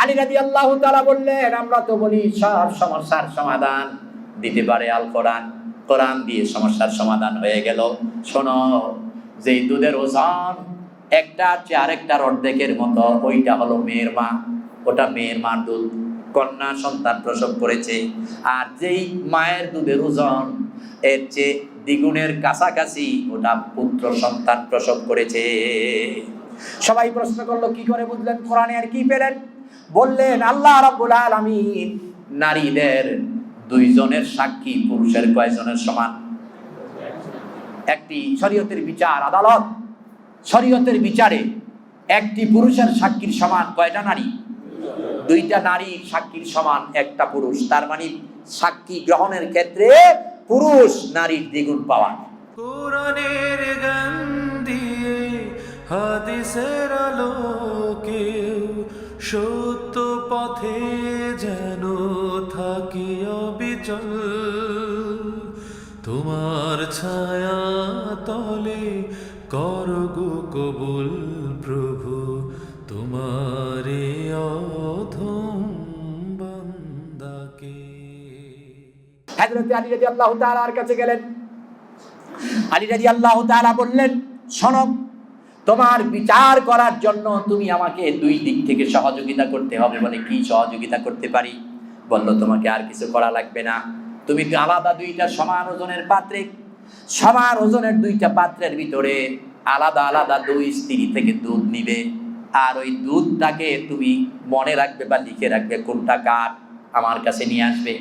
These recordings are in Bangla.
আলী রাদিয়াল্লাহু তাআলা বললেন, আমরা তো বলি সব সমস্যার সমাধান দিতে পারে আল কোরআন, কোরআন দিয়ে সমস্যার সমাধান হয়ে গেল। শোনো, যেই দুধের ওজন একটা চেয়ে আরেকটার অর্ধেকের মতো, ওইটা হলো মেয়ের মা, ওটা মেয়ের মার দুধ, কন্যা সন্তান প্রসব করেছে। আর যেই মায়ের দুধের ওজন এর চেয়ে দ্বিগুণের কাছাকাছি, ওটা পুত্র সন্তান প্রসব করেছে। সবাই প্রশ্ন করলো, কি করে বুঝলেন? কোরআনে আর কি পেলেন? বললেন, আল্লাহ রাব্বুল আলামিন নারীদের দুইজনের সাক্ষী পুরুষের কয়জনের সমান? একটি শরীয়তের বিচার আদালত, শরীয়তের বিচারে একটি পুরুষের সাক্ষীর সমান কয়টা নারী? দুইটা নারীর সাক্ষীর সমান একটা পুরুষ। তার মানে সাক্ষী গ্রহণের ক্ষেত্রে পুরুষ নারীর দ্বিগুণ পাওয়া। কোরআনের গান দিয়ে হাদিসের আলোকে সত্য পথে যেন থাকি অবিচল, তোমার ছায়া তলে করগো কবুল প্রভু, তোমারে অধম বান্দাকে। হযরত আলী রাদিয়াল্লাহু তাআলার কাছে গেলেন। আলী রাদিয়াল্লাহু তাআলা বললেন, শোনো, তোমার বিচার করার জন্য তুমি আমাকে দুই দিক থেকে সহযোগিতা করতে হবে। বলে, কি সহযোগিতা করতে পারি? বলল, তোমাকে আর কিছু করা লাগবে না, তুমি আলাদা দুইটা সমান ওজনের পাত্রে, সমান ওজনের দুইটা পাত্রের ভিতরে আলাদা আলাদা দুই স্ত্রী থেকে দুধ নিবে, আর ওই দুধটাকে তুমি মনে রাখবে বা লিখে রাখবে কোনটা কার, আমার কাছে নিয়ে আসবে।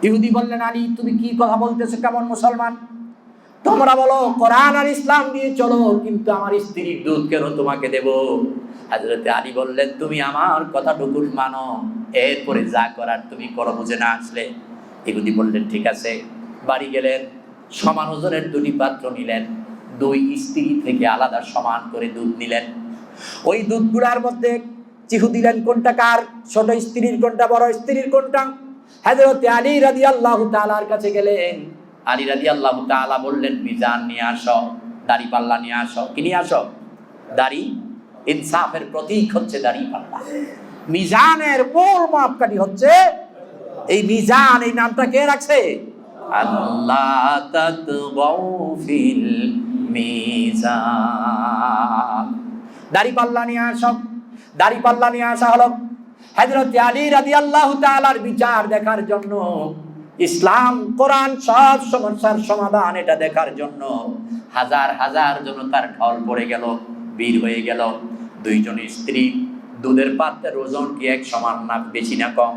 ইহুদি বললেন, আলী তুমি কি কথা বলতেছো? কেমন মুসলমান তোমরা? বলো কোরআন আর ইসলাম দিয়ে চলো, কিন্তু আমার স্ত্রীর দুধ কেন তোমাকে দেব? হযরত আলী বললেন, তুমি আমার কথাটুকু মানো, এরপরে যা করার তুমি করো, বুঝে না আসলে। ইহুদি বললেন, ঠিক আছে। বাড়ি গেলেন, সমান ওজনের দুটি পাত্র নিলেন, দুই স্ত্রী থেকে আলাদা সমান করে দুধ নিলেন। ওই দুধগুলার মধ্যে চিহু দিলেন কোনটা কার, ছোট স্ত্রীর কোনটা, বড় স্ত্রীর কোনটা। হযরত আলী রাদিয়াল্লাহু তাআলার কাছে গেলেন। আলী রাদিয়াল্লাহু তাআলা বললেন, মিজান নিয়ে আসো, দাড়ি পাল্লা নিয়ে আসো। কি নিয়ে আসো? দাড়ি। ইনসাফের প্রতীক হচ্ছে দাড়ি পাল্লা। মিজানের মূল মাপকাঠি হচ্ছে এই মিজান। এই নামটা কে রাখছে? আল্লাহ তাতগাউ ফিল মিজান। দাড়ি পাল্লা নিয়ে আসো। দাড়ি পাল্লা নিয়ে আসা হলো হযরত আলী রাদিয়াল্লাহু তাআলার বিচার দেখার জন্য, ইসলাম কোরআন সব সমস্যার সমাধান এটা দেখার জন্য হাজার হাজার জনতার ঢল পড়ে গেল, বীর হয়ে গেল। দুইজন স্ত্রী, দুধের পাত্রের ওজন কি এক সমান না, বেশি না কম?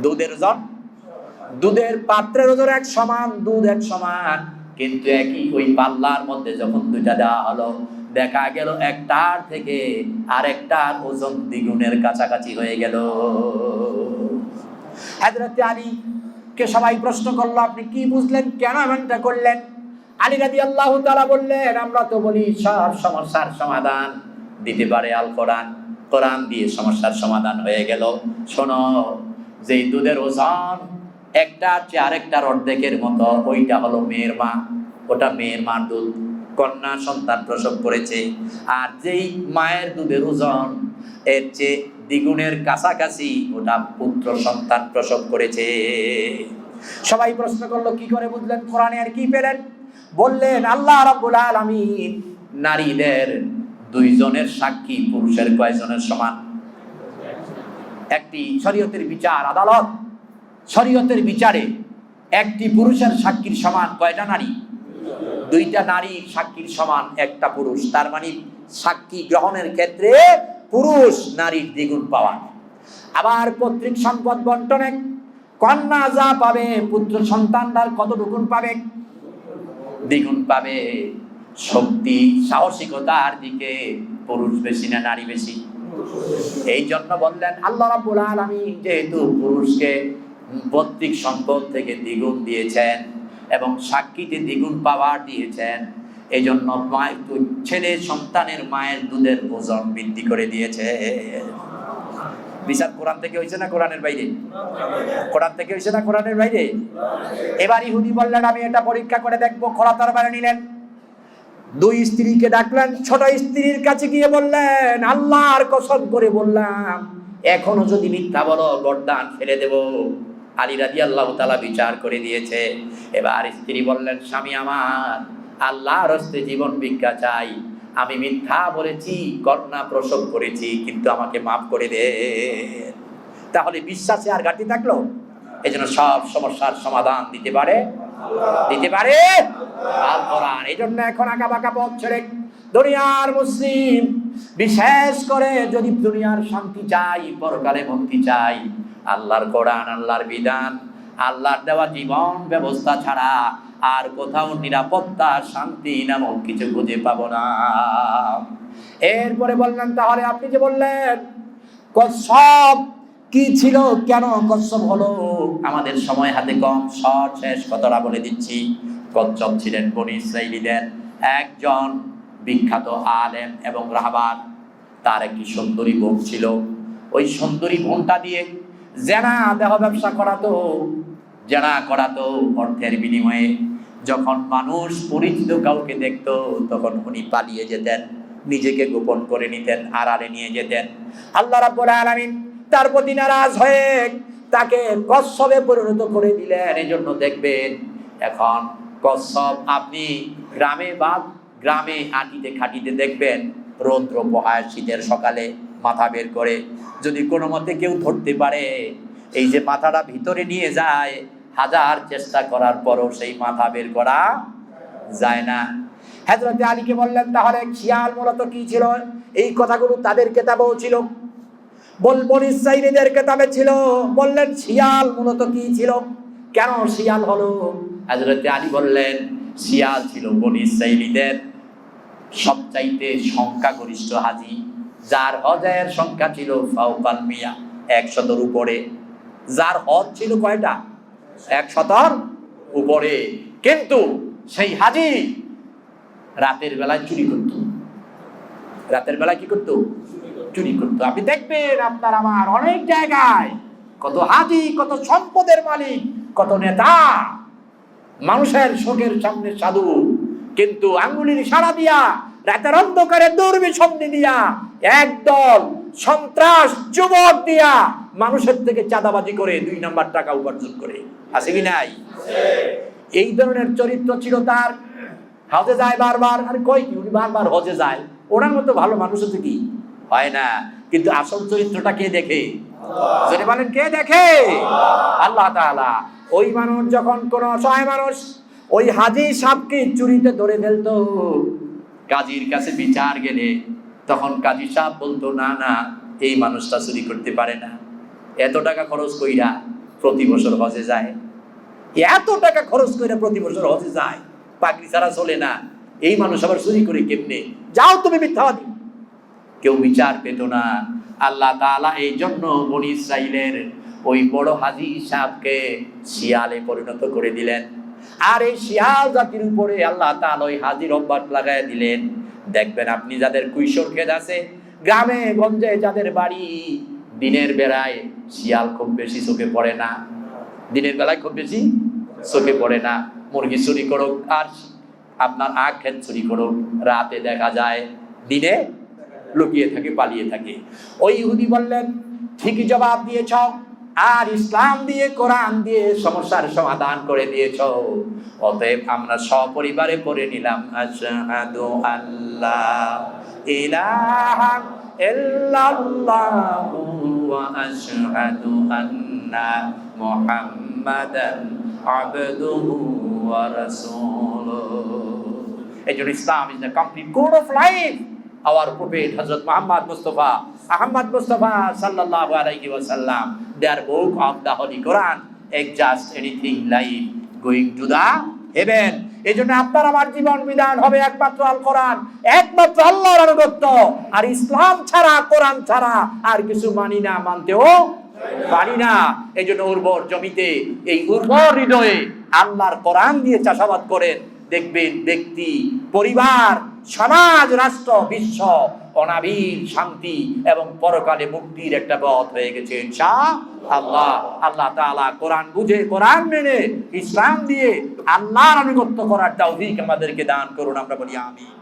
দুধের ওজন, দুধের পাত্রের ওজন এক সমান, দুধ এক সমান, কিন্তু একই ওই পাল্লার মধ্যে যখন দুইটা দেওয়া হলো, দেখা গেল একটার থেকে আরেকটার ওজন দ্বিগুণের কাছাকাছি হয়ে গেল। হযরত আলী কে সবাই প্রশ্ন করলো, আপনি কি বুঝলেন, কেন এমনটা করলেন? আলী রাদিয়াল্লাহু তাআলা বললেন, আমরা তো বলি সব সমস্যার সমাধান দিতে পারে আল কোরআন, কোরআন দিয়ে সমস্যার সমাধান হয়ে গেল। শোনো, যেই দুধের ওজন একটা চেয়ে আরেকটার অর্ধেকের মতো, ওইটা হলো মেয়ের মা, ওটা মেয়ের মার দুধ, কন্যা সন্তান প্রসব করেছে। আর যেই মায়ের দুধের ওজন এর চেয়ে দ্বিগুণের কাছাকাছি, ওটা পুত্র সন্তান প্রসব করেছে। সবাই প্রশ্ন করলো, কি করে বুঝলেন? কোরআনে আর কি পেলেন? বললেন, আল্লাহ রাব্বুল আলামিন নারীদের দুইজনের সাক্ষী পুরুষের কয়জনের সমান? একটি শরীয়তের বিচার আদালত, শরীয়তের বিচারে একটি পুরুষের সাক্ষীর সমান কয়টা নারী? দুইটা নারীর সাক্ষীর সমান একটা পুরুষ। তার মানে সাক্ষী গ্রহণের ক্ষেত্রে পুরুষ নারীর দ্বিগুণ পাওয়া। আবার পৈতৃক সম্পদ বন্টনে কন্যা যা পাবে, পুত্র সন্তানদার কতটুকুন পাবে? দ্বিগুণ পাবে। শক্তি সাহসিকতার দিকে পুরুষ বেশি না নারী বেশি? এই জন্য বললেন আল্লাহ রাব্বুল আলামিন যেহেতু পুরুষকে পৈতৃক সম্পদ থেকে দ্বিগুণ দিয়েছেন এবং সাক্ষীতে দ্বিগুণ পাওয়ার দিয়েছেন, এই জন্য ছেলে সন্তানের মায়ের দুধের ওজন বৃদ্ধি করে দিয়েছে। বিচার কোরআন থেকে হয়েছে না কোরআনের বাইরে? কোরআন থেকে হয়েছে না কোরআনের বাইরে? এবার ইহুদি বললেন, আমি এটা পরীক্ষা করে দেখবো। খোলা তরবারি নিলেন, দুই স্ত্রীকে ডাকলেন, ছোট স্ত্রীর কাছে গিয়ে বললেন, আল্লাহর কসম করে বললাম, এখনো যদি মিথ্যা বলো গর্দান ফেলে দেব। আলী রাদিয়াল্লাহু তাআলা বিচার করে দিয়েছে। এবার স্ত্রী বললেন, স্বামী আমার, আল্লাহর হস্তে জীবন ভিক্ষা চাই, আমি মিথ্যা বলেছি, কন্যা প্রসব করেছি, কিন্তু আমাকে মাফ করে দে। তাহলে বিশ্বাসে আর ঘাটতি থাকলো? এই জন্য সব সমস্যার সমাধান দিতে পারে আল কোরআন। এই জন্য এখন আঁকা বাঁকা পথ ছেড়ে দুনিয়ার মুসলিম, বিশেষ করে যদি দুনিয়ার শান্তি চাই, পরকালে মুক্তি চাই, আল্লাহর কোরআন, আল্লাহর বিধান, আল্লাহর দেওয়া জীবন ব্যবস্থা ছাড়া আর কোথাও নিরাপত্তা, শান্তি নামক কিছু খুঁজে পাবো না। এরপরে বললেন, তাহলে আপনি যে বললেন কসব কি ছিল, কেন কচ্ছপ হলো? আমাদের সময় হাতে কম, শর্ট শেষ কথাটা বলে দিচ্ছি। কচ্ছপ ছিলেন বনী ইসরাঈলীদের একজন বিখ্যাত আলেম এবং রাহবার। তার একটি সুন্দরী বোন ছিল। ওই সুন্দরী বোনটা দিয়ে দেহ ব্যবসা করাতো অর্থের বিনিময়ে। যখন মানুষ পরিচিত কাউকে দেখত, তখন উনি পালিয়ে যেতেন, নিজেকে গোপন করে নিতেন, আড়ালে নিয়ে যেতেন। আল্লাহ রাব্বুল আলামিন তার প্রতি নারাজ হয়ে তাকে কচ্ছপে পরিণত করে দিলেন। এই জন্য দেখবেন এখন কচ্ছপ আপনি গ্রামে হাঁটিতে খাটিতে দেখবেন, রৌদ্র পোহায় শীতের সকালে মাথা বের করে, যদি কোনো মতে কেউ ধরতে পারে, এই যে মাথাটা ভিতরে নিয়ে যায়, হাজার চেষ্টা করার পরও সেই মাথা বের করা যায় না। হযরত আলীকে বললেন, তাহলে শিয়াল মূলত কি ছিল? এই কথাগুলো তাদের কিতাবেও ছিল, বনী ইসরাঈলীদের কিতাবে ছিল। বললেন, শিয়াল মূলত কি ছিল, কেন শিয়াল হলো? হযরত আলী বললেন, শিয়াল ছিল বনী ইসরাঈলীদের সবচাইতে সংখ্যাগরিষ্ঠ হাজী, যার হজের সংখ্যা ছিল ফাওকাল মিয়া, 100-এর উপরে। যার হজ ছিল কয়টা? 100-এর উপরে। কিন্তু সেই হাজী রাতের বেলায় চুরি করত। রাতের বেলায় কি করত? চুরি করত। আপনি দেখবেন আপনার আমার অনেক জায়গায় কত হাজী, কত সম্পদের মালিক, কত নেতা, মানুষের শোকের সামনে সাধু, কিন্তু আঙ্গুলির ইশারা দিয়া, রাতের অন্ধকারে দুর্বিসন্ধি দিয়া, একদল সন্ত্রাস যুবক দিয়া মানুষের থেকে চাঁদাবাজি করে 2 নাম্বার টাকা উপার্জন করে। আছে কি নাই? এই ধরনের চরিত্র ছিল তার। হজে যায় বারবার, আর কই কি উনি বারবার হজে যায়, ওনার মতো ভালো মানুষ হচ্ছে কি হয় না। কিন্তু আসল চরিত্রটা কে দেখে? যদি বলেন কে দেখে? আল্লাহ তাআলা। ওই মানুষ যখন কোন অসহায় মানুষ ওই হাজী সাহেবকে চুরিতে ধরে ফেলতো, কাজীর কাছে বিচার গেলে তখন কাজী সাহেব বলতো, না না, এই মানুষটা চুরি করতে পারে না, এত টাকা খরচ কইরা প্রতি বছর হজে যায়, এত টাকা খরচ কইরা প্রতি বছর হজে যায়, পাগড়ি ছাড়া চলে না, এই মানুষ আবার চুরি করে কেমনে? যাও তুমি মিথ্যাবাদী। কেউ বিচার পেত না। আল্লাহ তাআলা এই জন্য বনী ইসরাঈলের ওই বড় হাজী সাহেবকে শিয়ালে পরিণত করে দিলেন। আর এই শিয়াল জাতির উপরে আল্লাহ তাআলা ওই হাজীর অভ্যাস লাগাই দিলেন। দেখবেন আপনি যাদের কৈশোর খেদ আছে, গ্রামে গঞ্জে যাদের বাড়ি, দিনের বেলায় শিয়াল খুব বেশি চোখে পড়ে না। দিনের বেলায় খুব বেশি চোখে পড়ে না। মুরগি চুরি করুক আর আপনার আখ ক্ষেত চুরি করুক, রাতে দেখা যায়, দিনে লুকিয়ে থাকে, পালিয়ে থাকে। ওই ইহুদি বললেন, ঠিকই জবাব দিয়েছ, আর ইসলাম দিয়ে, কোরআন দিয়ে সমস্যার সমাধান করে দিয়েছ। অতএব আমরা সপরিবারে পড়ে নিলাম, আশহাদু আল্লা ইলাহা ইল্লাল্লাহু ওয়া আশহাদু আন্না মুহাম্মাদান আবদুহু ওয়া রাসূলুহু। এই জন্য Islam is the complete code of life. Our prophet Hazrat Muhammad Mustafa sallallahu alaihi wasallam, their book of the Holy Quran is just anything like going to the heaven. এই জন্য আপনার আমার জীবন বিধান হবে একমাত্র আল কোরআন, একমাত্র আল্লাহর আনুগত্য। আর ইসলাম ছাড়া, কোরআন ছাড়া আর কিছু মানি না, মানতেও পারি না। এই জন্য উর্বর জমিতে, এই উর্বর হৃদয়ে আল্লাহর কোরআন দিয়ে চাষাবাদ করেন, দেখবেন ব্যক্তি, পরিবার, সমাজ, রাষ্ট্র, বিশ্ব অনাবিল শান্তি এবং পরকালে মুক্তির একটা পথ হয়ে গেছে ইনশাআল্লাহ। আল্লাহ তাআলা কোরআন বুঝে, কোরআন মেনে, ইসলাম দিয়ে আল্লাহর আনুগত্য করার তৌফিক আমাদেরকে দান করুন। আমরা বলি আমিন।